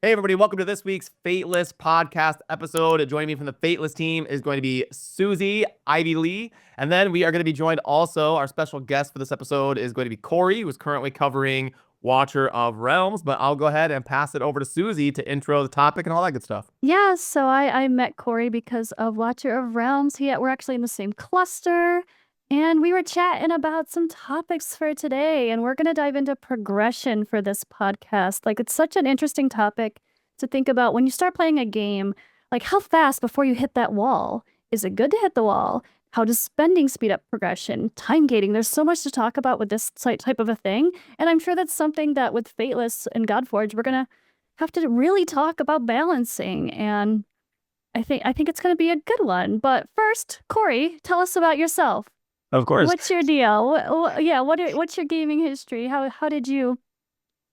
Hey, everybody, welcome to this week's Fateless podcast episode. Joining me from the Fateless team is going to be Susie, Ivy Lee, and then we are going to be joined also. Our special guest for this episode is going to be Kory, who is currently covering Watcher of Realms. But I'll go ahead and pass it over to Susie to intro the topic and all that good stuff. Yeah, so I met Kory because of Watcher of Realms. We're actually in the same cluster, and we were chatting about some topics for today, and we're going to dive into progression for this podcast. Like, it's such an interesting topic to think about when you start playing a game, like how fast before you hit that wall? Is it good to hit the wall? How does spending speed up progression? Time gating. There's so much to talk about with this type of a thing, and I'm sure that's something that with Fateless and Godforge, we're going to have to really talk about balancing, and I think it's going to be a good one. But first, Kory, tell us about yourself. Of course. What's your deal? What's your gaming history? How did you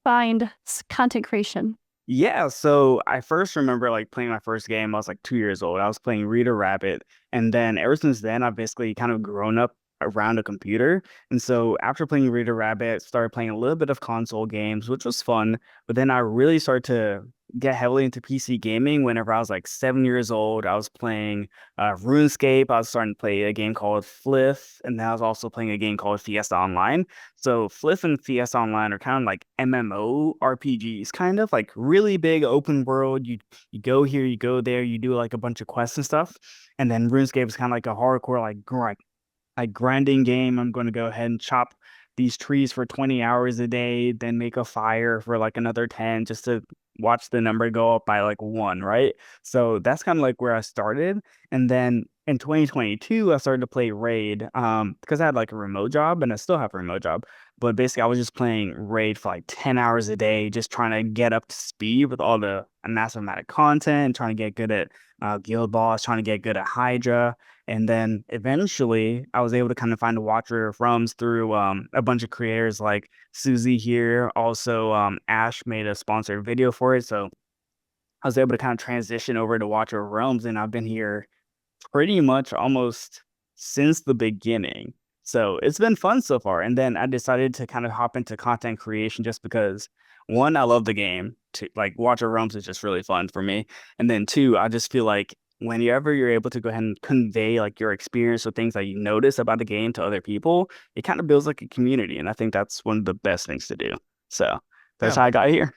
find content creation? Yeah, so I first remember like playing my first game. I was like 2 years old. I was playing Reader Rabbit, and then ever since then, I've basically kind of grown up around a computer. And so after playing Reader Rabbit, started playing a little bit of console games, which was fun. But then I really started to get heavily into PC gaming whenever I was like 7 years old. I was playing RuneScape. I was starting to play a game called Fliff, and then I was also playing a game called Fiesta Online. So Fliff and Fiesta Online are kind of like MMO RPGs, kind of like really big open world. You go here, you go there, you do like a bunch of quests and stuff. And then RuneScape is kind of like a hardcore like grinding game. I'm going to go ahead and chop these trees for 20 hours a day, then make a fire for like another 10 just to watch the number go up by like one, right? So that's kind of like where I started. And then in 2022, I started to play Raid because I had like a remote job, and I still have a remote job. But basically, I was just playing Raid for like 10 hours a day, just trying to get up to speed with all the massive amount of content, trying to get good at Guild Boss, trying to get good at Hydra. And then eventually I was able to kind of find a Watcher of Realms through a bunch of creators like Susie here. Also, Ash made a sponsored video for it. So I was able to kind of transition over to Watcher of Realms, and I've been here pretty much almost since the beginning. So it's been fun so far. And then I decided to kind of hop into content creation just because one, I love the game. Two, like Watcher of Realms is just really fun for me. And then two, I just feel like whenever you're able to go ahead and convey like your experience or things that you notice about the game to other people, it kind of builds like a community. And I think that's one of the best things to do. So that's Yeah, how I got here.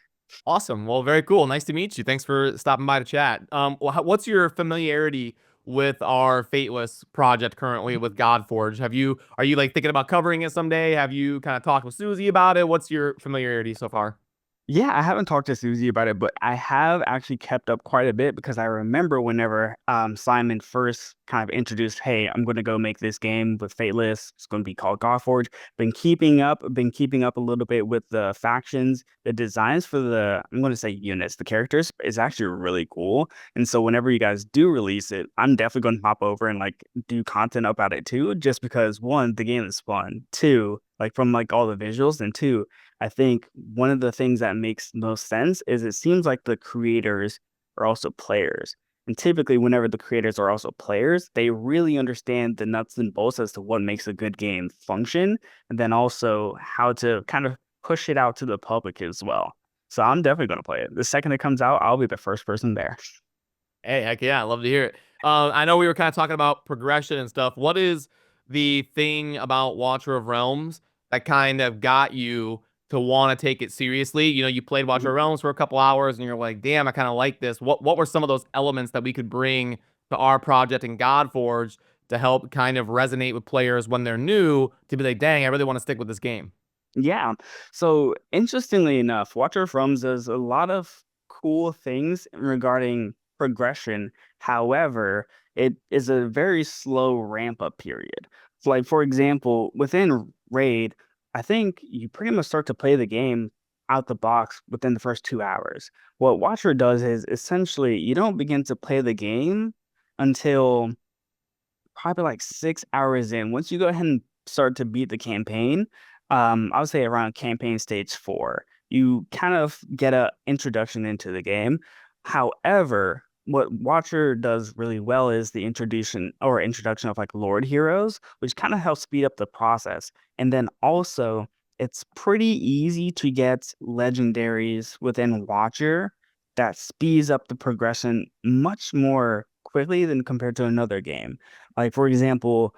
awesome. Well, very cool. Nice to meet you. Thanks for stopping by to chat. What's your familiarity with our Fateless project currently with Godforge? Are you like thinking about covering it someday? Have you kind of talked with Susie about it? What's your familiarity so far? Yeah, I haven't talked to Susie about it, but I have actually kept up quite a bit because I remember whenever Simon first kind of introduced, hey, I'm going to go make this game with Fateless. It's going to be called Godforge. Been keeping up a little bit with the factions. The designs for I'm going to say units, the characters is actually really cool. And so whenever you guys do release it, I'm definitely going to hop over and like do content about it too, just because one, the game is fun. Two, like from like all the visuals, and two, I think one of the things that makes most sense is it seems like the creators are also players. And typically, whenever the creators are also players, they really understand the nuts and bolts as to what makes a good game function, and then also how to kind of push it out to the public as well. So I'm definitely going to play it. The second it comes out, I'll be the first person there. Hey, heck yeah, I love to hear it. I know we were kind of talking about progression and stuff. What is the thing about Watcher of Realms that kind of got you to want to take it seriously? You know, you played Watcher of Realms for a couple hours and you're like, damn, I kind of like this. What were some of those elements that we could bring to our project in Godforge to help kind of resonate with players when they're new to be like, dang, I really want to stick with this game? Yeah. So interestingly enough, Watcher Froms does a lot of cool things regarding progression. However, it is a very slow ramp up period. So like for example, within Raid, I think you pretty much start to play the game out the box within the first 2 hours. What Watcher does is essentially you don't begin to play the game until probably like 6 hours in. Once you go ahead and start to beat the campaign, I would say around campaign stage 4, you kind of get a introduction into the game. However, what Watcher does really well is the introduction of like Lord heroes, which kind of helps speed up the process. And then also, it's pretty easy to get legendaries within Watcher that speeds up the progression much more quickly than compared to another game. Like, for example,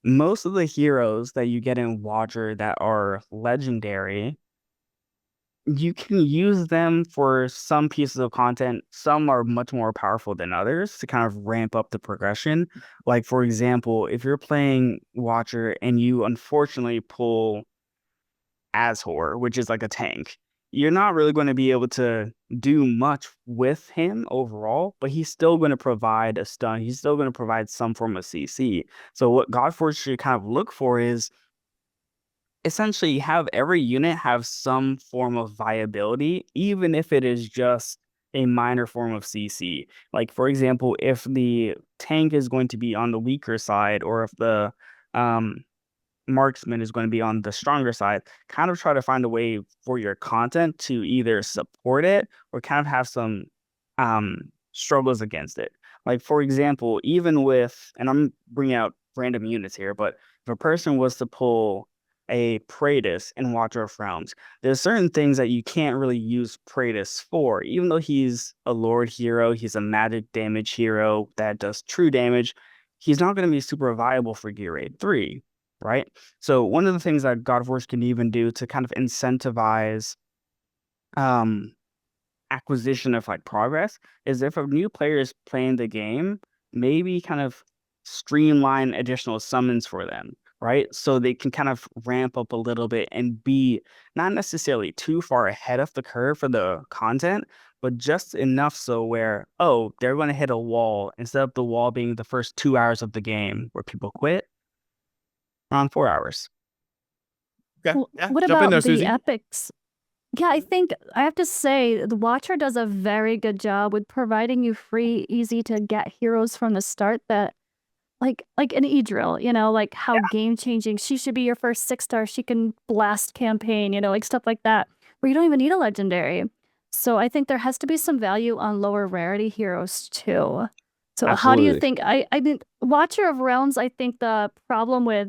most of the heroes that you get in Watcher that are legendary, you can use them for some pieces of content. Some are much more powerful than others to kind of ramp up the progression. Like, for example, if you're playing Watcher and you unfortunately pull Azhor, which is like a tank, you're not really going to be able to do much with him overall, but he's still going to provide a stun. He's still going to provide some form of CC. So what Godforge should kind of look for is essentially have every unit have some form of viability, even if it is just a minor form of CC. Like, for example, if the tank is going to be on the weaker side, or if the um, marksman is going to be on the stronger side, kind of try to find a way for your content to either support it or kind of have some struggles against it. Like, for example, even with, and I'm bringing out random units here, but if a person was to pull a Praetus in Watcher of Realms, there's certain things that you can't really use Praetus for. Even though he's a Lord hero, he's a magic damage hero that does true damage, he's not going to be super viable for Gear Raid 3, right? So one of the things that Godforge can even do to kind of incentivize acquisition of like progress is if a new player is playing the game, maybe kind of streamline additional summons for them, right? So they can kind of ramp up a little bit and be not necessarily too far ahead of the curve for the content, but just enough so where, oh, they're going to hit a wall instead of the wall being the first 2 hours of the game where people quit, around 4 hours. Okay. Well, Yeah. what Jump in about there, the Susie. epics? Yeah, I think I have to say the Watcher does a very good job with providing you free, easy to get heroes from the start that like an E-drill, like how game changing she should be your first 6-star. She can blast campaign, like stuff like that, where you don't even need a legendary. So I think there has to be some value on lower rarity heroes too. So how do you Absolutely. think I mean Watcher of Realms, I think the problem with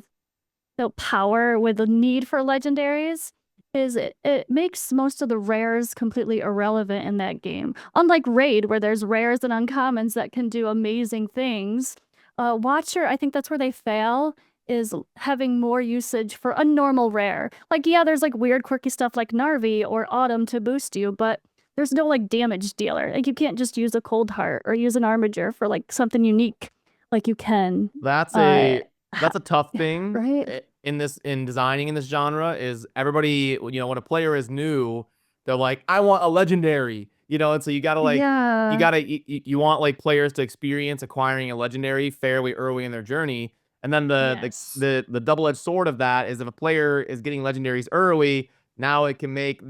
the power with the need for legendaries is it makes most of the rares completely irrelevant in that game. Unlike Raid, where there's rares and uncommons that can do amazing things, Watcher, I think that's where they fail, is having more usage for a normal rare. Like, yeah, there's like weird quirky stuff like Narvi or Autumn to boost you, but there's no like damage dealer. Like you can't just use a Cold Heart or use an Armiger for like something unique like you can. That's Uh, a that's a tough thing right? in designing in this genre is everybody, when a player is new, they're like, I want a legendary, and so you gotta like you Yeah. gotta you want like players to experience acquiring a legendary fairly early in their journey. And then Yes. the double-edged sword of that is if a player is getting legendaries early, now it can make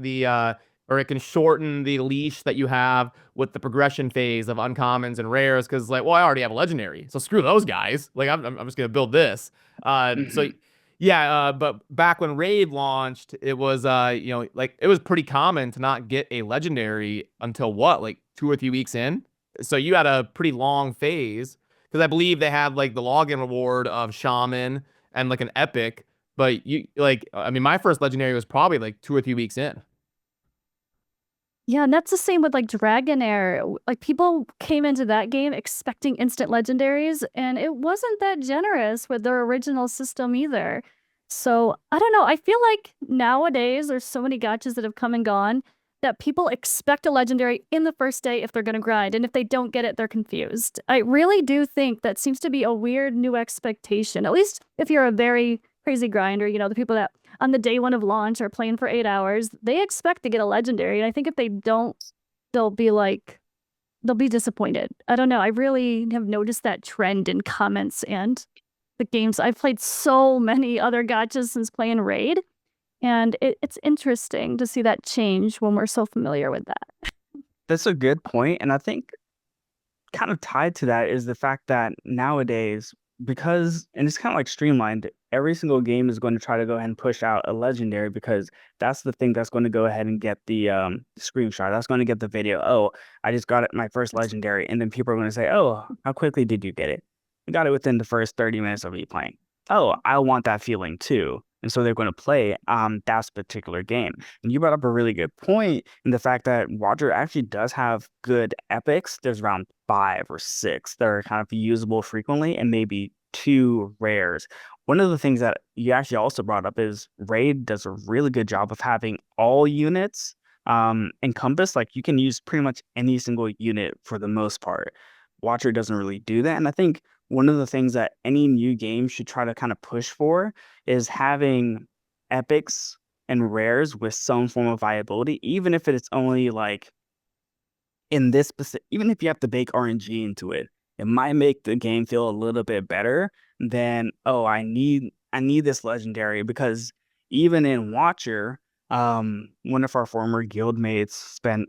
or it can shorten the leash that you have with the progression phase of uncommons and rares, because like, well, I already have a legendary, so screw those guys. Like, I'm just gonna build this. So Mhm. yeah, but back when Raid launched, it was like it was pretty common to not get a legendary until what, like 2 or 3 weeks in. So you had a pretty long phase, because I believe they had like the login reward of Shaman and like an epic. But I mean, my first legendary was probably like 2 or 3 weeks in. Yeah, and that's the same with like Dragonair. Like people came into that game expecting instant legendaries, and it wasn't that generous with their original system either. So I don't know. I feel like nowadays there's so many gotchas that have come and gone that people expect a legendary in the first day if they're gonna grind, and if they don't get it, they're confused. I really do think that seems to be a weird new expectation. At least if you're a very crazy grinder, the people that on the day one of launch are playing for 8 hours, they expect to get a legendary. And I think if they don't, they'll be like, they'll be disappointed. I don't know. I really have noticed that trend in comments and the games. I've played so many other gachas since playing Raid, and it's interesting to see that change when we're so familiar with that. That's a good point, and I think kind of tied to that is the fact that nowadays, because, and it's kind of like streamlined, every single game is going to try to go ahead and push out a legendary because that's the thing that's going to go ahead and get the screenshot. That's going to get the video. Oh, I just got it, my first legendary. And then people are going to say, oh, how quickly did you get it? I got it within the first 30 minutes of me playing. Oh, I want that feeling too. And so they're going to play that particular game. And you brought up a really good point in the fact that Watcher actually does have good epics. There's around 5 or 6 that are kind of usable frequently, and maybe 2 rares. One of the things that you actually also brought up is Raid does a really good job of having all units encompassed. Like you can use pretty much any single unit for the most part. Watcher doesn't really do that. And I think one of the things that any new game should try to kind of push for is having epics and rares with some form of viability, even if it's only like in this specific, even if you have to bake RNG into it, it might make the game feel a little bit better than, oh, I need this legendary. Because even in Watcher, one of our former guildmates spent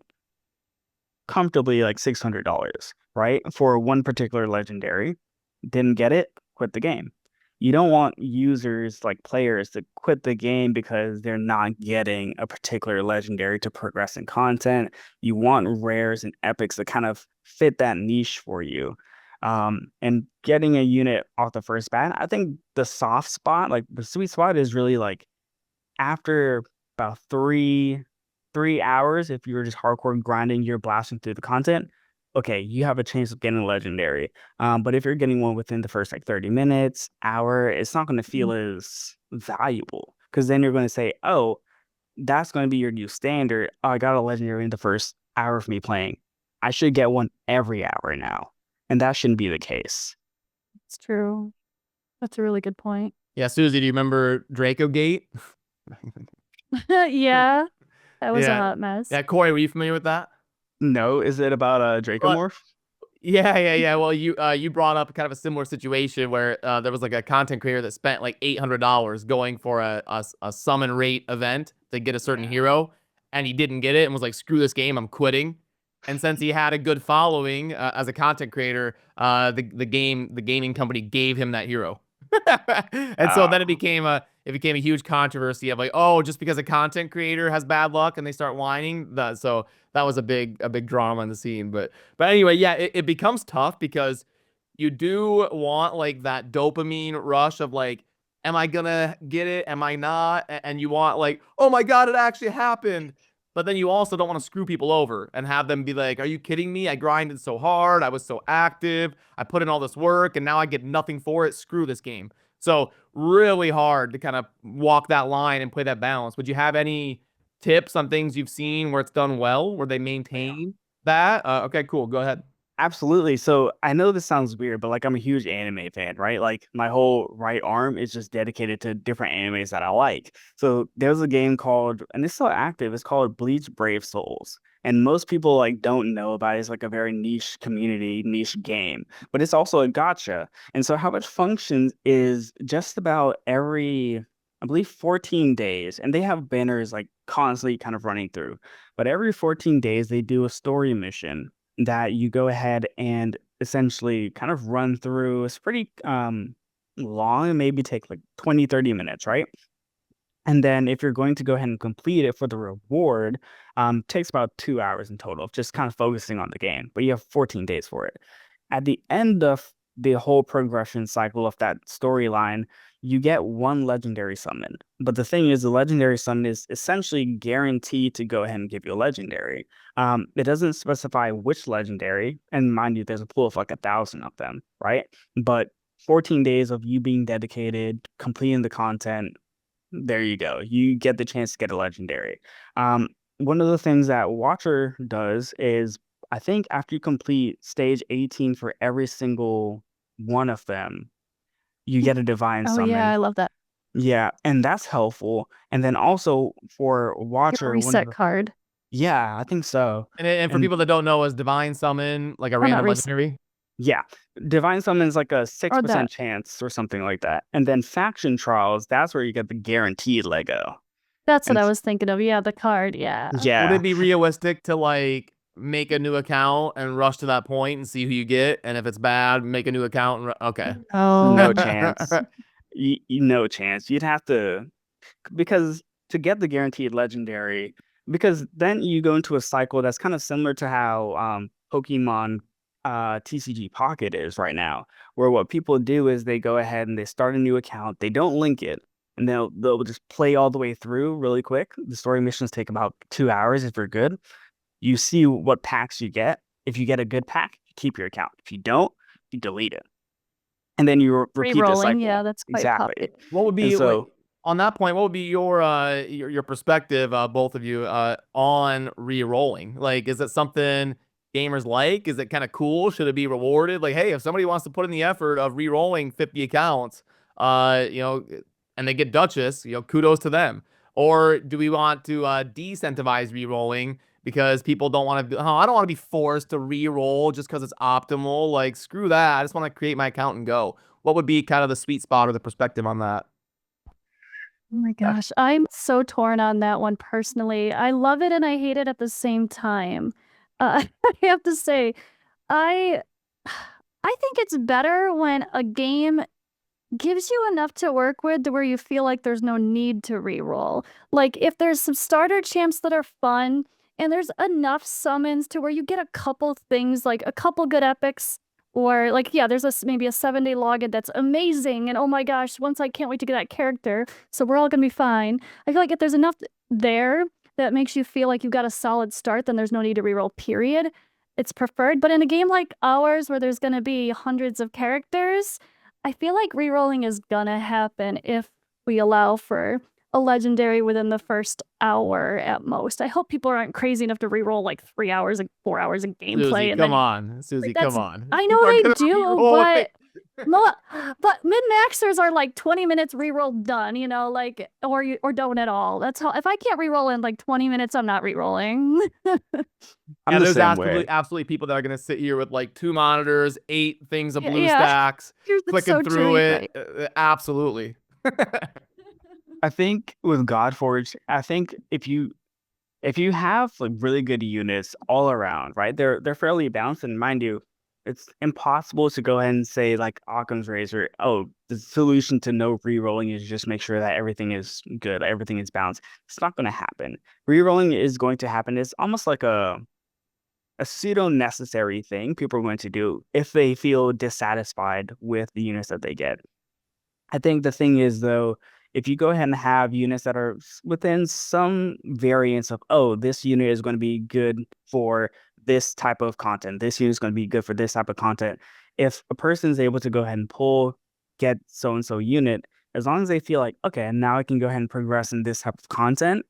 comfortably like $600, right? For one particular legendary. Didn't get it, quit the game. You don't want users, like players, to quit the game because they're not getting a particular legendary to progress in content. You want rares and epics that kind of fit that niche for you. And getting a unit off the first bat, I think the soft spot, like the sweet spot, is really like after about 3 hours, if you're just hardcore grinding, you're blasting through the content, okay, you have a chance of getting a legendary. But if you're getting one within the first like 30 minutes, hour, it's not going to feel as valuable, because then you're going to say, oh, that's going to be your new standard. Oh, I got a legendary in the first hour of me playing. I should get one every hour now. And that shouldn't be the case. It's true. That's a really good point. Yeah, Susie, do you remember Draco Gate? Yeah, that was a Yeah. hot mess. Yeah, Kory, were you familiar with that? No, is it about a Dracomorph? Yeah. Well, you brought up kind of a similar situation where there was like a content creator that spent like $800 going for a summon rate event to get a certain hero, and he didn't get it and was like, "Screw this game, I'm quitting." And since he had a good following as a content creator, the gaming company gave him that hero. And so then it became a huge controversy of like, oh, just because a content creator has bad luck and they start whining. So that was a big drama in the scene. But anyway, yeah, it becomes tough because you do want like that dopamine rush of like, am I gonna get it? Am I not? And you want like, oh my God, it actually happened. But then you also don't want to screw people over and have them be like, are you kidding me? I grinded so hard. I was so active. I put in all this work and now I get nothing for it. Screw this game. So really hard to kind of walk that line and play that balance. Would you have any tips on things you've seen where it's done well, where they maintain that? Okay, cool. Go ahead. Absolutely. So I know this sounds weird, but like I'm a huge anime fan, right? Like my whole right arm is just dedicated to different animes that I like. So there's a game called, and it's still active, it's called Bleach Brave Souls. And most people like don't know about it. It's like a very niche community, niche game, but it's also a gacha. And so how it functions is just about every, I believe 14 days, and they have banners like constantly kind of running through. But every 14 days they do a story mission that you go ahead and essentially kind of run through. It's pretty long, maybe take like 20-30 minutes, right? And then if you're going to go ahead and complete it for the reward, takes about 2 hours in total, just kind of focusing on the game. But you have 14 days for it. At the end of the whole progression cycle of that storyline, you get one legendary summon. But the thing is, the legendary summon is essentially guaranteed to go ahead and give you a legendary. It doesn't specify which legendary, and mind you, there's a pool of like 1,000 of them, right? But 14 days of you being dedicated, completing the content, there you go. You get the chance to get a legendary. One of the things that Watcher does is, I think after you complete stage 18 for every single one of them, you get a divine Oh summon. yeah, I love that. Yeah, and that's helpful. And then also for Your Watcher, reset card. yeah, I think so. And for And people that don't know, is Divine Summon like a not random reset. legendary? yeah, divine summon's like a Or 6% that. chance or something like that. And then faction trials, that's where you get the guaranteed Lego. That's what And I was thinking of. Yeah, the card. Yeah. Would yeah, it be realistic to like make a new account and rush to that point and see who you get? And if it's bad, make a new account. Okay. Oh. no chance. No chance. You'd have to, because to get the guaranteed legendary, because then you go into a cycle that's kind of similar to how Pokemon TCG Pocket is right now, where what people do is they go ahead and they start a new account, they don't link it, and they'll just play all the way through really quick. The story missions take about 2 hours if you're good. You see what packs you get. If you get a good pack, you keep your account. If you don't, you delete it. And then you repeat the Rerolling, yeah, cycle. that's quite Exactly. popular. What would And be like so on that point? What would be your perspective, both of you, on re-rolling? Like, is it something gamers like? Is it kind of cool? Should it be rewarded? Like, hey, if somebody wants to put in the effort of re-rolling 50 accounts, you know, and they get Duchess, you know, kudos to them. Or do we want to decentivize re-rolling because people don't want to? Oh, I don't want to be forced to re-roll just because it's optimal. Like, screw that. I just want to create my account and go. What would be kind of the sweet spot or the perspective on that? Oh my gosh, I'm so torn on that one personally. I love it and I hate it at the same time. I have to say, I I think it's better when a game gives you enough to work with to where you feel like there's no need to reroll. Like if there's some starter champs that are fun and there's enough summons to where you get a couple things like a couple good epics or like yeah, there's maybe a 7-day login that's amazing and oh my gosh, once I can't wait to get that character, so we're all gonna be fine. I feel like if there's enough there that makes you feel like you've got a solid start, then there's no need to reroll, period. It's preferred. But in a game like ours where there's gonna be hundreds of characters, I feel like rerolling is gonna happen if we allow for a legendary within the first hour at most. I hope people aren't crazy enough to reroll like 3 hours and 4 hours of gameplay Susie, and come then on. Susie, like come that's on. I People know are they gonna do, re-roll it. but min-maxers are like 20 minutes reroll done, you know, like or don't at all. That's how if I can't reroll in like 20 minutes, I'm not rerolling. I'm Yeah, the there's same way. absolutely people that are gonna sit here with like 2 monitors, 8 things of blue Yeah. stacks, That's clicking so true, through you're it. right. Absolutely. I think with Godforge, I think if you have like really good units all around, right? They're fairly balanced, and mind you, it's impossible to go ahead and say like Occam's razor. Oh, the solution to no re-rolling is just make sure that everything is good, everything is balanced. It's not going to happen. Re-rolling is going to happen. It's almost like a pseudo necessary thing people are going to do if they feel dissatisfied with the units that they get. I think the thing is, though, if you go ahead and have units that are within some variance of, oh, this unit is going to be good for this type of content, this unit is going to be good for this type of content. If a person is able to go ahead and get so and so unit, as long as they feel like, okay, now I can go ahead and progress in this type of content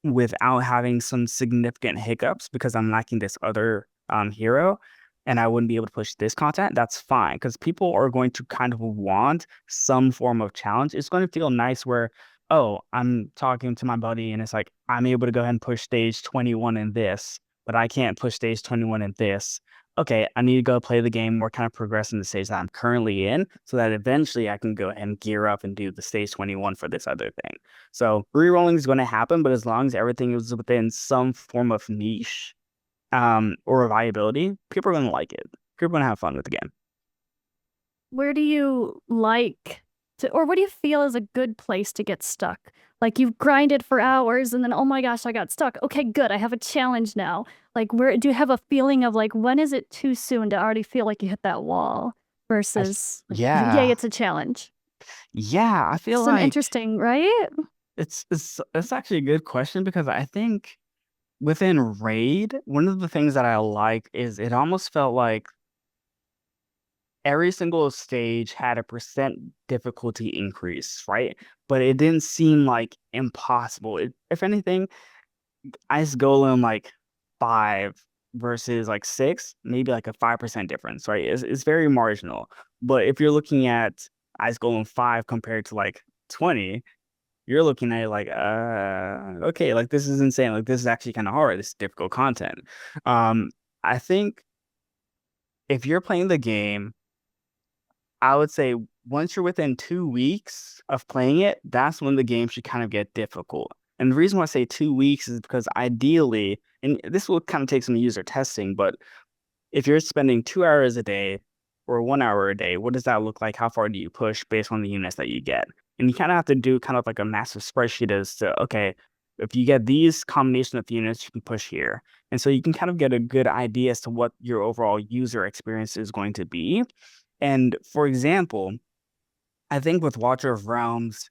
without having some significant hiccups because I'm lacking this other hero and I wouldn't be able to push this content, that's fine because people are going to kind of want some form of challenge. It's going to feel nice where, oh, I'm talking to my buddy and it's like, I'm able to go ahead and push stage 21 in this, but I can't push stage 21 in this. Okay, I need to go play the game or kind of progress in the stage that I'm currently in so that eventually I can go ahead and gear up and do the stage 21 for this other thing. So rerolling is going to happen, but as long as everything is within some form of niche or viability, people are going to like it. People are going to have fun with the game. Where do you like to, or what do you feel is a good place to get stuck? Like you've grinded for hours and then, oh my gosh, I got stuck. Okay, good. I have a challenge now. Like, where do you have a feeling of like, when is it too soon to already feel like you hit that wall versus, like, yay, Yeah, it's a challenge? yeah. I feel Some like interesting, right? it's actually a good question because I think within Raid, one of the things that I like is it almost felt like every single stage had a percent difficulty increase, right? But it didn't seem like impossible. If anything, Ice Golem like 5 versus like 6, maybe like a 5% difference, right? It's very marginal. But if you're looking at Ice Golem 5 compared to like 20, you're looking at it like, okay, like this is insane. Like this is actually kind of hard. This is difficult content. I think if you're playing the game, I would say once you're within 2 weeks of playing it, that's when the game should kind of get difficult. And the reason why I say 2 weeks is because ideally, and this will kind of take some user testing, but if you're spending 2 hours a day or 1 hour a day, what does that look like? How far do you push based on the units that you get? And you kind of have to do kind of like a massive spreadsheet as to, okay, if you get these combination of units, you can push here. And so you can kind of get a good idea as to what your overall user experience is going to be. And for example, I think with Watcher of Realms,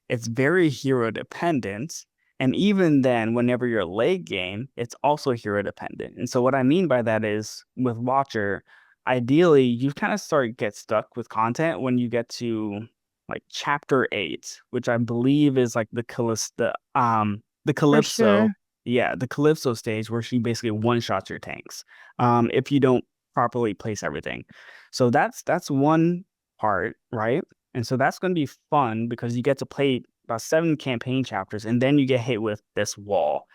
it's very hero dependent. And even then, whenever you're late game, it's also hero dependent. And so what I mean by that is with Watcher, ideally you kind of get stuck with content when you get to like chapter 8, which I believe is like the For Calypso. sure. Yeah, the Calypso stage where she basically one-shots your tanks. If you don't properly place everything. So that's one part, right? And so that's going to be fun because you get to play about 7 campaign chapters and then you get hit with this wall.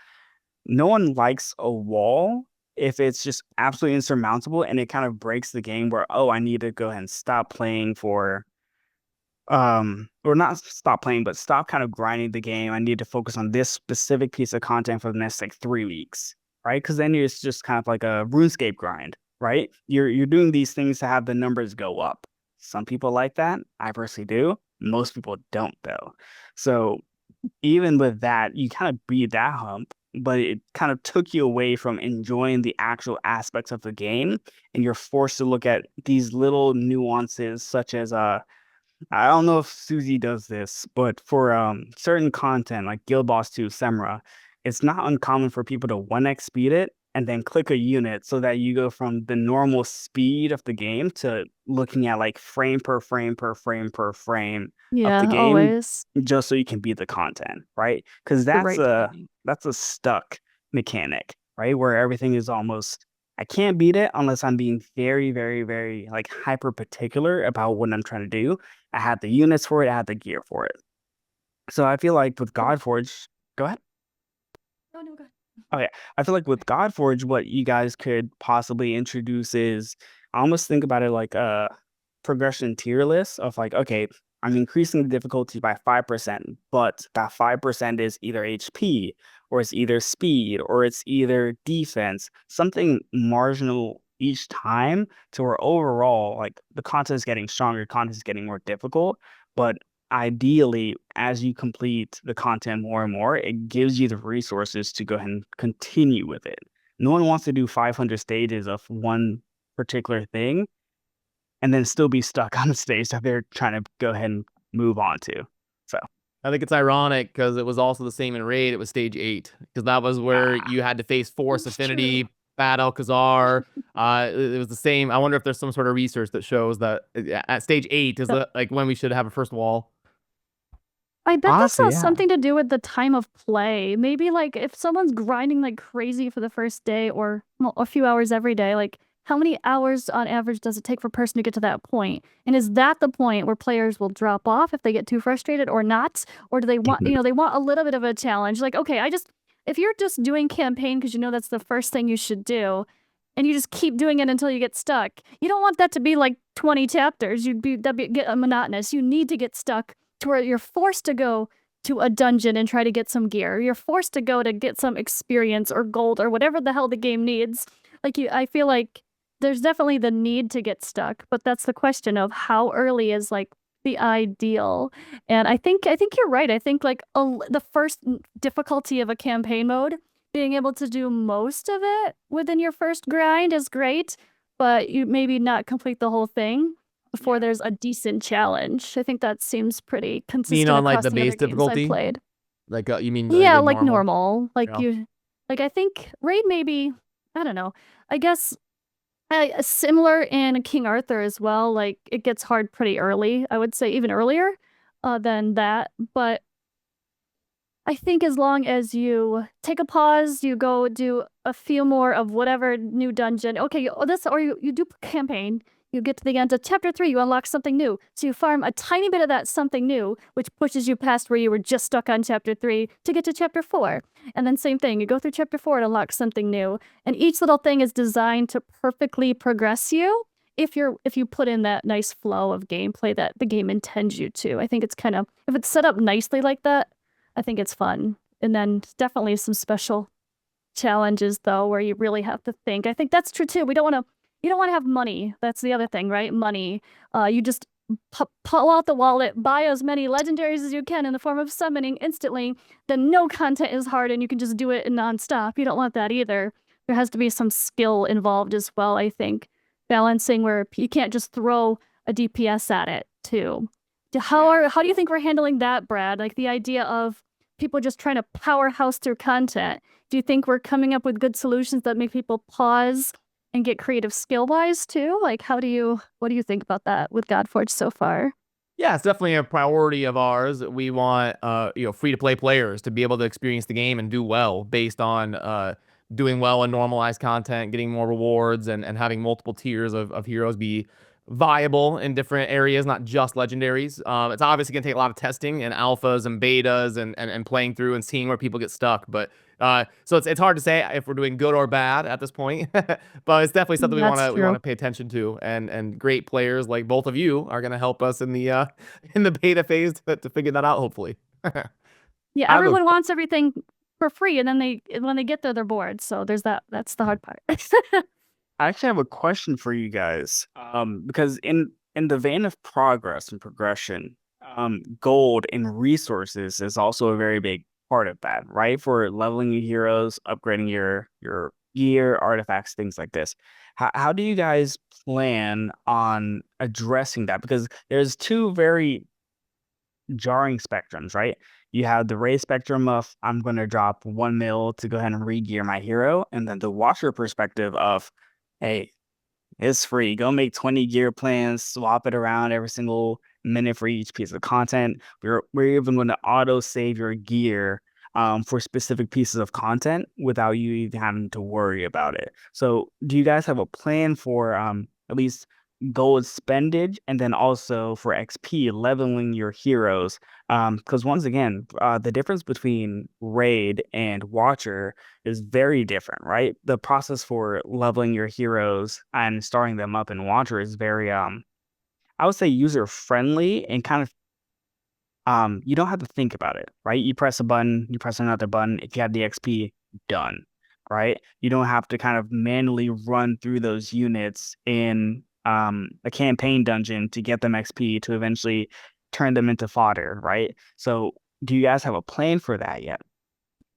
No one likes a wall if it's just absolutely insurmountable and it kind of breaks the game where, oh, I need to go ahead and stop playing for or not stop playing, but stop kind of grinding the game. I need to focus on this specific piece of content for the next like 3 weeks, right? Because then it's just kind of like a RuneScape grind, right? You're doing these things to have the numbers go up. Some people like that. I personally do. Most people don't though. So even with that, you kind of beat that hump, but it kind of took you away from enjoying the actual aspects of the game, and you're forced to look at these little nuances, such as I don't know if Susie does this, but for certain content like Guild Boss 2 Semra, it's not uncommon for people to 1x speed it and then click a unit so that you go from the normal speed of the game to looking at like frame per frame per frame per frame of the Yeah, game always. just so you can beat the content, right? Because The right that's a stuck mechanic, right? Where everything is almost I can't beat it unless I'm being very, very, very like hyper particular about what I'm trying to do. I had the units for it, I had the gear for it. So I feel like with Godforge, go ahead. Oh no, God. Okay. I feel like with Godforge, what you guys could possibly introduce is I almost think about it like a progression tier list of like, okay, I'm increasing the difficulty by 5%, but that 5% is either HP or it's either speed or it's either defense, something marginal each time to where overall, like the content is getting stronger, content is getting more difficult, but ideally, as you complete the content more and more, it gives you the resources to go ahead and continue with it. No one wants to do 500 stages of one particular thing and then still be stuck on the stage that they're trying to go ahead and move on to. So, I think it's ironic because it was also the same in Raid. It was stage 8 because that was where you had to face Force That's Affinity, true. Bad Alcazar. It was the same. I wonder if there's some sort of research that shows that at stage 8 is like when we should have a first wall. I bet this honestly, has yeah. something to do with the time of play. Maybe like if someone's grinding like crazy for the first day or well, a few hours every day, like how many hours on average does it take for a person to get to that point? And is that the point where players will drop off if they get too frustrated or not? Or do they want, they want a little bit of a challenge? Like, okay, if you're just doing campaign because you know that's the first thing you should do, and you just keep doing it until you get stuck, you don't want that to be like 20 chapters. That'd get monotonous. You need to get stuck to where you're forced to go to a dungeon and try to get some gear. You're forced to go to get some experience or gold or whatever the hell the game needs. I feel like there's definitely the need to get stuck, but that's the question of how early is like the ideal. And I think you're right. I think like the first difficulty of a campaign mode, being able to do most of it within your first grind is great, but you maybe not complete the whole thing before there's a decent challenge. I think that seems pretty Mean consistent on like across the the other base games I've difficulty? played. Like you mean Yeah, like like normal? normal. Like Yeah. I think Raid maybe, I don't know. I guess similar in King Arthur as well. Like it gets hard pretty early. I would say even earlier than that. But I think as long as you take a pause, you go do a few more of whatever new dungeon. Okay, you do campaign. You get to the end of chapter 3, you unlock something new. So you farm a tiny bit of that something new, which pushes you past where you were just stuck on chapter 3 to get to chapter 4. And then same thing, you go through chapter 4 and unlock something new. And each little thing is designed to perfectly progress you if you put in that nice flow of gameplay that the game intends you to. I think it's kind of, if it's set up nicely like that, I think it's fun. And then definitely some special challenges though, where you really have to think. I think that's true too. You don't want to have money. That's the other thing, right? Money. You just pull out the wallet, buy as many legendaries as you can in the form of summoning instantly. Then no content is hard and you can just do it nonstop. You don't want that either. There has to be some skill involved as well, I think. Balancing where you can't just throw a DPS at it too. How do you think we're handling that, Brad? Like the idea of people just trying to powerhouse through content. Do you think we're coming up with good solutions that make people pause and get creative skill-wise too? Like what do you think about that with Godforge so far? Yeah, it's definitely a priority of ours. We want free to play players to be able to experience the game and do well based on doing well in normalized content, getting more rewards, and having multiple tiers of heroes be viable in different areas, not just legendaries. It's obviously going to take a lot of testing and alphas and betas and playing through and seeing where people get stuck. But so it's hard to say if we're doing good or bad at this point, but it's definitely something That's we want true. to pay attention to. And great players like both of you are going to help us in the beta phase to figure that out. Hopefully. Yeah, I have a everyone wants everything for free, and then when they get there, they're bored. So there's that. That's the hard part. I actually have a question for you guys. Because in the vein of progress and progression, gold and resources is also a very big part of that, right? For leveling your heroes, upgrading your gear, artifacts, things like this. How do you guys plan on addressing that? Because there's two very jarring spectrums, right? You have the Ray spectrum of I'm going to drop 1 mil to go ahead and re-gear my hero, and then the Watcher perspective of, hey, it's free. Go make 20 gear plans, swap it around every single minute for each piece of content. We're even going to auto save your gear for specific pieces of content without you even having to worry about it. So, do you guys have a plan for at least gold spendage and then also for XP leveling your heroes? Because once again, the difference between Raid and Watcher is very different, right? The process for leveling your heroes and starting them up in Watcher is very I would say user friendly and kind of you don't have to think about it, right? You press a button, you press another button. If you have the XP, done, right? You don't have to kind of manually run through those units in a campaign dungeon to get them XP to eventually turn them into fodder, right? So, do you guys have a plan for that yet?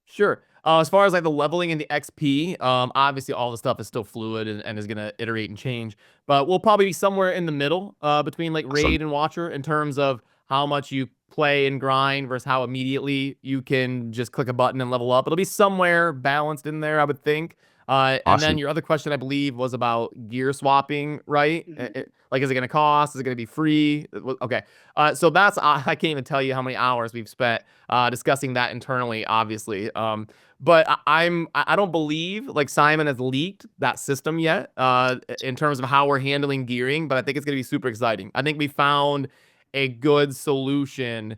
Sure. As far as like the leveling and the XP, obviously all the stuff is still fluid and is gonna iterate and change. But we'll probably be somewhere in the middle, between like Awesome. Raid and Watcher in terms of how much you play and grind versus how immediately you can just click a button and level up. It'll be somewhere balanced in there, I would think. And then Awesome. your other question, I believe, was about gear swapping, right? Like, is it gonna cost? Is it gonna be free? Okay. So that's I can't even tell you how many hours we've spent discussing that internally, obviously. But I don't believe like Simon has leaked that system yet in terms of how we're handling gearing, but I think it's gonna be super exciting. I think we found a good solution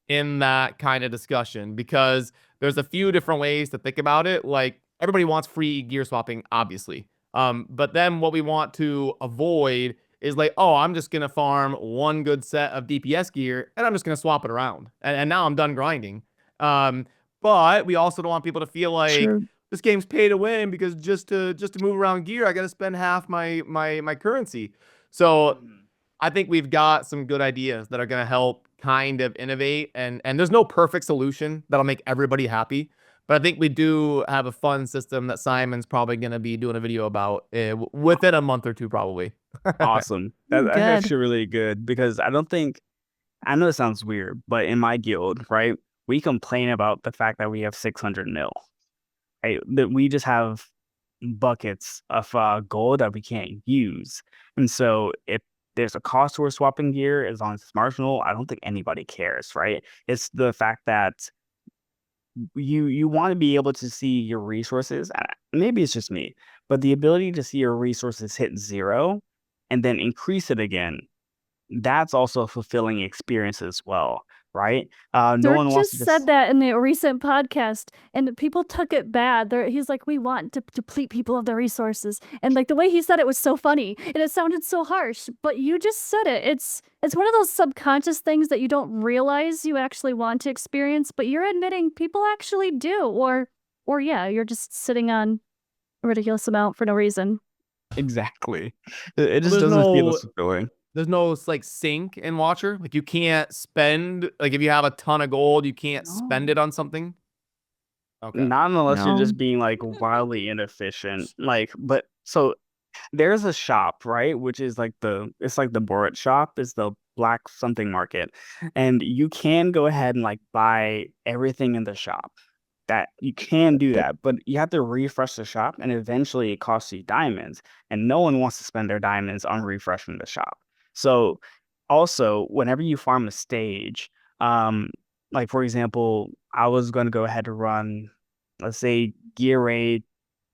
in that kind of discussion because there's a few different ways to think about it. Like everybody wants free gear swapping, obviously. But then what we want to avoid is like, oh, I'm just gonna farm one good set of DPS gear and I'm just gonna swap it around, and now I'm done grinding. But we also don't want people to feel like Sure. this game's pay to win because just to move around gear, I got to spend half my currency. So Mhm. I think we've got some good ideas that are going to help kind of innovate, and there's no perfect solution that'll make everybody happy. But I think we do have a fun system that Simon's probably going to be doing a video about within a month or two, probably. Awesome. That's Good. actually really good because I know it sounds weird, but in my guild, right, we complain about the fact that we have 600 mil, right? That we just have buckets of gold that we can't use. And so if there's a cost to swapping gear, as long as it's marginal, I don't think anybody cares, right? It's the fact that you want to be able to see your resources. Maybe it's just me, but the ability to see your resources hit zero and then increase it again, that's also a fulfilling experience as well, right? No Dirk one wants to just said just that in the recent podcast, and people took it bad. He's like, we want to deplete people of their resources, and like the way he said it was so funny, and it sounded so harsh. But you just said it. It's one of those subconscious things that you don't realize you actually want to experience, but you're admitting people actually do, or yeah, you're just sitting on a ridiculous amount for no reason. exactly. It Well, just doesn't feel as fulfilling. there's no like sink in Watcher. Like you can't spend like if you have a ton of gold, you can't spend No, it on something. Okay. Not unless you're no. just being like wildly inefficient. Like, but so There's a shop, right? Which is like it's like the Borat shop, is the black something market. And you can go ahead and like buy everything in the shop. That you can do that, but you have to refresh the shop and eventually it costs you diamonds. And no one wants to spend their diamonds on refreshing the shop. So also whenever you farm a stage, um, like for example, I was going to go ahead and run, let's say Gear Raid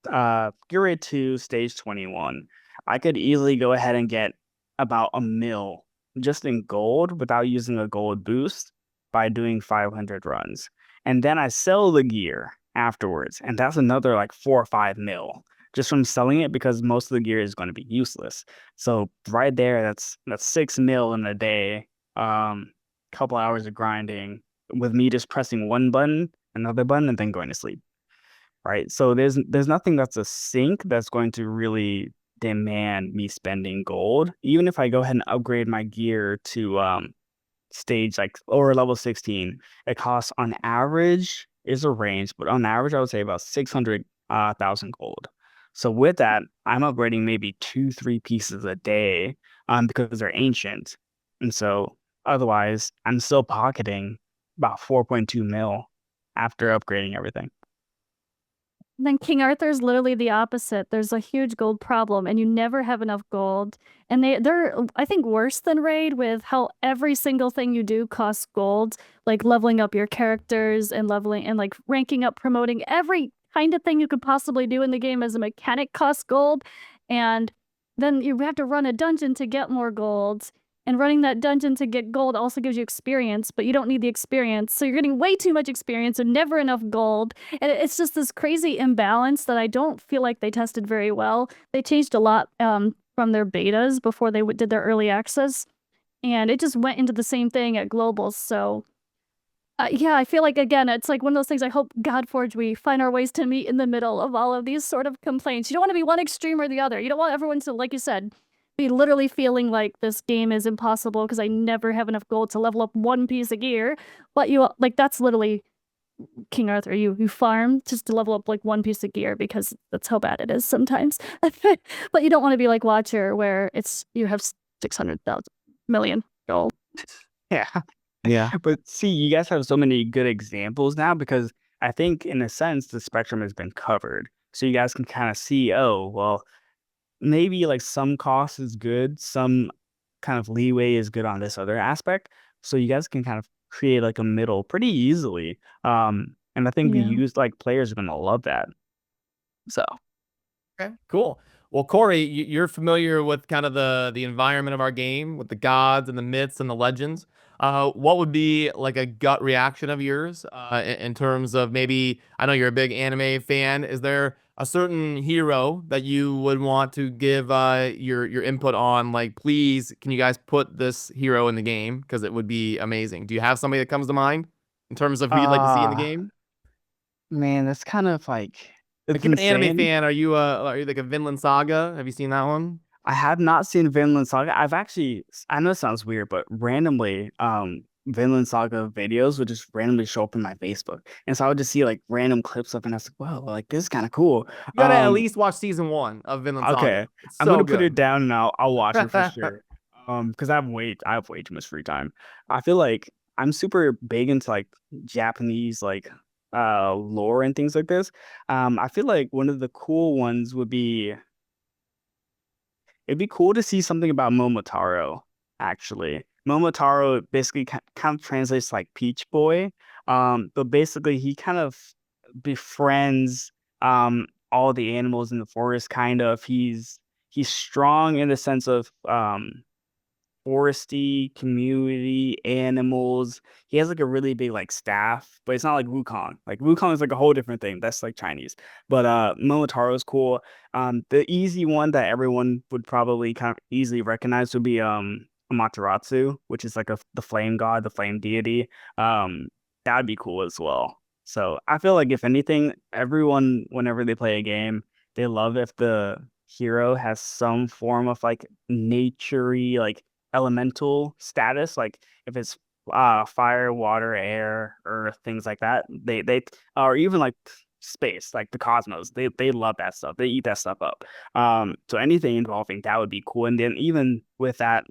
2, stage 21. I could easily go ahead and get about a mil just in gold without using a gold boost by doing 500 runs. And then I sell the gear afterwards, and that's another like 4 or 5 mil just from selling it because most of the gear is going to be useless. So right there, that's 6 mil in a day. Couple hours of grinding with me just pressing one button, another button, and then going to sleep, right? So there's nothing that's a sink that's going to really demand me spending gold. Even if I go ahead and upgrade my gear to stage like or level 16, it costs on average, is a range, but on average I would say about 600,000 gold. So with that, I'm upgrading maybe 2, 3 pieces a day because they're ancient. And so otherwise I'm still pocketing about 4.2 mil after upgrading everything. Then King Arthur's literally the opposite. There's a huge gold problem, and you never have enough gold. And they're I think worse than Raid with how every single thing you do costs gold, like leveling up your characters and leveling and like ranking up, promoting every kind of thing you could possibly do in the game as a mechanic costs gold. And then you have to run a dungeon to get more gold. And running that dungeon to get gold also gives you experience, but you don't need the experience. So you're getting way too much experience and never enough gold. And it's just this crazy imbalance that I don't feel like they tested very well. They changed a lot from their betas before they did their early access. And it just went into the same thing at globals. So yeah, I feel like, again, it's like one of those things. I hope Godforge, we find our ways to meet in the middle of all of these sort of complaints. You don't want to be one extreme or the other. You don't want everyone to, like you said, be literally feeling like this game is impossible because I never have enough gold to level up one piece of gear. But you like that's literally King Arthur. You farm just to level up like one piece of gear because that's how bad it is sometimes. But you don't want to be like Watcher where it's you have 600,000 million gold. Yeah. Yeah. But see, you guys have so many good examples now because I think in a sense the spectrum has been covered. So you guys can kind of see, oh, well, maybe like some cost is good, some kind of leeway is good on this other aspect. So you guys can kind of create like a middle pretty easily. And I think Yeah. players are gonna love that. So Okay, cool. Well, Kory, you're familiar with kind of the environment of our game, with the gods and the myths and the legends. What would be like a gut reaction of yours in terms of maybe, I know you're a big anime fan. Is there a certain hero that you would want to give your input on? Like, please, can you guys put this hero in the game? Because it would be amazing. Do you have somebody that comes to mind in terms of who you'd like to see in the uh game? man, that's kind of like Like, it's you're an anime insane. fan. Are you like a Vinland Saga? Have you seen that one? I have not seen Vinland Saga. I've actually, I know it sounds weird, but randomly, Vinland Saga videos would just randomly show up in my Facebook. And so I would just see like random clips of it and I was like, wow, like this is kind of cool. You gotta at Um, least watch season 1 of Vinland Saga. okay. It's I'm so gonna put it good. down and I'll watch it for sure. Because I have way too much free time. I feel like I'm super big into like Japanese like lore and things like this. I feel like one of the cool ones would be it'd be cool to see something about Momotaro, actually. Momotaro basically kind of translates like Peach Boy. But basically he kind of befriends all the animals in the forest, kind of. He's strong in the sense of foresty, community, animals. He has like a really big like staff, but it's not like Wukong. Like Wukong is like a whole different thing. That's like Chinese. But Momotaro is cool. The easy one that everyone would probably kind of easily recognize would be Amaterasu, which is like the flame god, the flame deity. That'd be cool as well. So I feel like if anything, everyone whenever they play a game, they love if the hero has some form of like naturey like elemental status, like if it's fire, water, air, earth, things like that. They or even like space, like the cosmos. They love that stuff. They eat that stuff up. So anything involving that would be cool. And then even with that,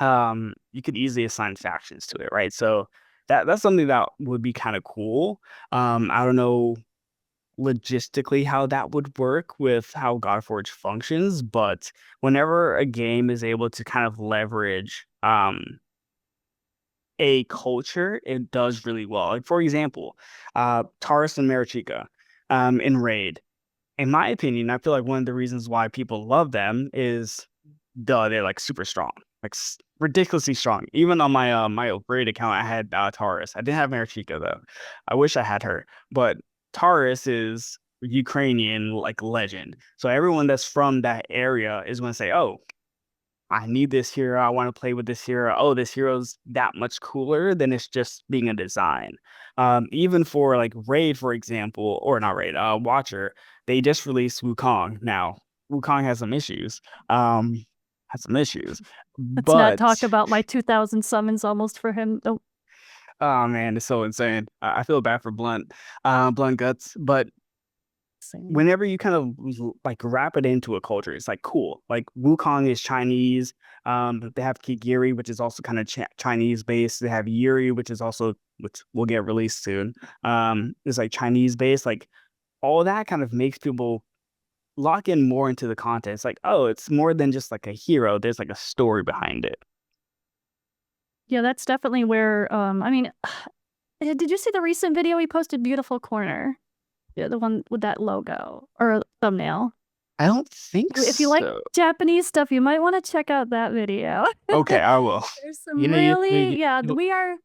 you could easily assign factions to it, right? So that's something that would be kind of cool. I don't know logistically how that would work with how Godforge functions, but whenever a game is able to kind of leverage a culture, it does really well. Like for example, Taurus and Marichika in Raid. In my opinion, I feel like one of the reasons why people love them is they're like super strong, like ridiculously strong. Even on my my Raid account, I had Taurus. I didn't have Marichika though. I wish I had her, but Taurus is Ukrainian like legend. So everyone that's from that area is going to say, "Oh, I need this hero. I want to play with this hero. Oh, this hero's that much cooler than it's just being a design." Even for like Raid, for example, or not Raid, Watcher, they just released Wukong. Now, Wukong has some issues. Has some issues. Let's not But talk about my 2,000 summons almost for him. Oh, oh man, it's so insane. I feel bad for Blunt Guts, but same. whenever you kind of like wrap it into a culture, it's like cool. Like Wukong is Chinese. They have Kigiri, which is also kind of Chinese based. They have Yuri, which will get released soon. It's like Chinese based. Like all that kind of makes people lock in more into the content. It's like, oh, it's more than just like a hero. There's like a story behind it. Yeah, that's definitely where, I mean, did you see the recent video he posted, Beautiful Corner? Yeah, the one with that logo or thumbnail. I don't think If you like so. Japanese stuff, you might want to check out that video. Okay, I will. There's some You know, really, you- we are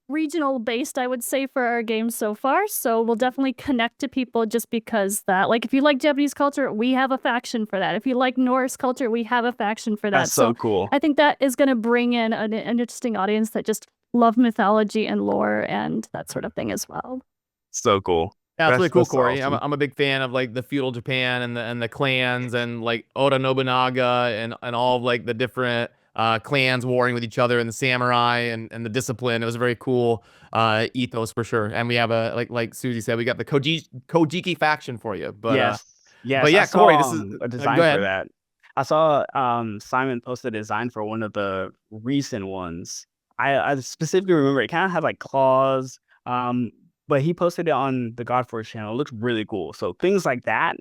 regional based, I would say, for our games so far. So we'll definitely connect to people just because that, like, if you like Japanese culture, we have a faction for that. If you like Norse culture, we have a faction for that. That's so cool. I think that is going to bring in an interesting audience that just love mythology and lore and that sort of thing as well. So cool. Yeah, it's really cool, That's Kory. awesome. I'm a big fan of like the feudal Japan and the clans and like Oda Nobunaga and all of like the different clans warring with each other and the samurai and the discipline. It was a very cool ethos for sure. And we have a like Susie said, we got the Kojiki faction for you. But yes. but yeah, I saw, Kory, this is a design go for ahead. that. I saw Simon posted a design for one of the recent ones. I specifically remember it kind of had like claws. But he posted it on the Godforge channel. It looked really cool. So things like that,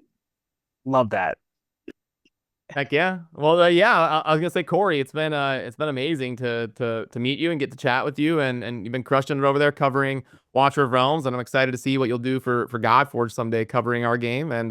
love that. Heck yeah. Well, yeah, I was gonna say, Kory, it's been amazing to meet you and get to chat with you, and you've been crushing it over there covering Watcher of Realms, and I'm excited to see what you'll do for Godforge someday covering our game, and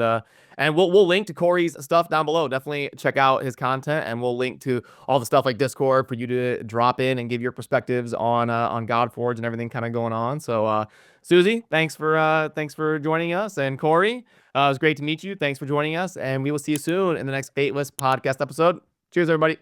we'll link to Kory's stuff down below. Definitely check out his content, and we'll link to all the stuff like Discord for you to drop in and give your perspectives on Godforge and everything kind of going on. So, Susie, thanks for joining us, and Kory. It was great to meet you. Thanks for joining us, and we will see you soon in the next Fateless podcast episode. Cheers, everybody.